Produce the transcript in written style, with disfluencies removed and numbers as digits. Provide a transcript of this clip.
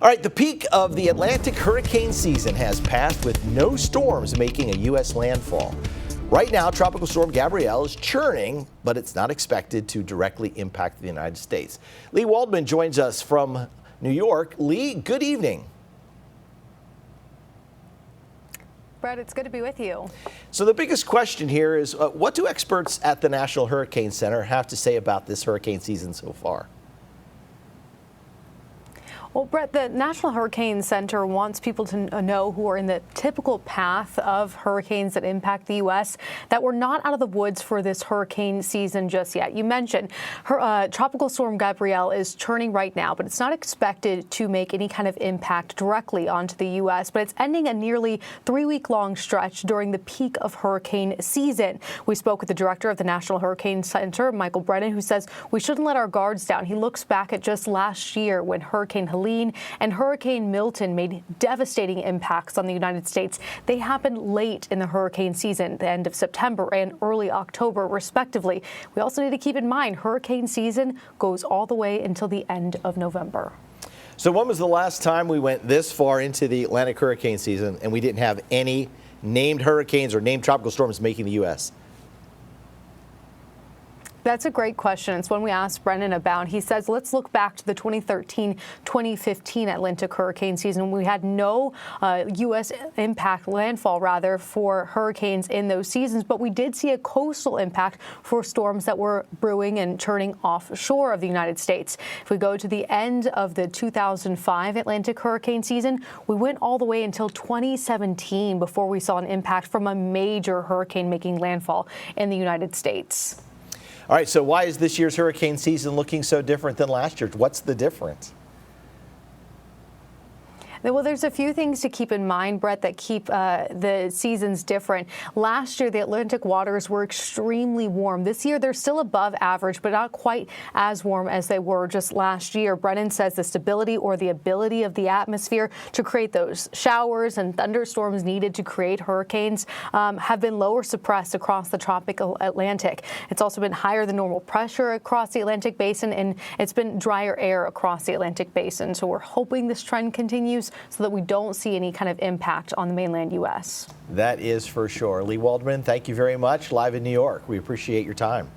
All right, the peak of the Atlantic hurricane season has passed with no storms making a U.S. landfall. Right now, Tropical Storm Gabrielle is churning, but it's not expected to directly impact the United States. Lee Waldman joins us from New York. Lee, good evening. Brett, it's good to be with you. So the biggest question here is, what do experts at the National Hurricane Center have to say about this hurricane season so far? Well, Brett, the National Hurricane Center wants people to know who are in the typical path of hurricanes that impact the U.S. that we're not out of the woods for this hurricane season just yet. You mentioned Tropical Storm Gabrielle is churning right now, but it's not expected to make any kind of impact directly onto the U.S., but it's ending a nearly 3-week-long stretch during the peak of hurricane season. We spoke with the director of the National Hurricane Center, Michael Brennan, who says we shouldn't let our guards down. He looks back at just last year when Hurricane Helene and Hurricane Milton made devastating impacts on the United States. They happened late in the hurricane season, the end of September and early October, respectively. We also need to keep in mind hurricane season goes all the way until the end of November. So when was the last time we went this far into the Atlantic hurricane season and we didn't have any named hurricanes or named tropical storms making the U.S.? That's a great question. It's one we asked Brennan about. He says, let's look back to the 2013-2015 Atlantic hurricane season. We had no U.S. impact, landfall rather, for hurricanes in those seasons, but we did see a coastal impact for storms that were brewing and churning offshore of the United States. If we go to the end of the 2005 Atlantic hurricane season, we went all the way until 2017 before we saw an impact from a major hurricane making landfall in the United States. All right, so why is this year's hurricane season looking so different than last year's? What's the difference? Well, there's a few things to keep in mind, Brett, that keep the seasons different. Last year, the Atlantic waters were extremely warm. This year, they're still above average, but not quite as warm as they were just last year. Brennan says the stability or the ability of the atmosphere to create those showers and thunderstorms needed to create hurricanes have been lower suppressed across the tropical Atlantic. It's also been higher than normal pressure across the Atlantic basin, and it's been drier air across the Atlantic basin. So we're hoping this trend continues so that we don't see any kind of impact on the mainland U.S. That is for sure. Lee Waldman, thank you very much. Live in New York. We appreciate your time.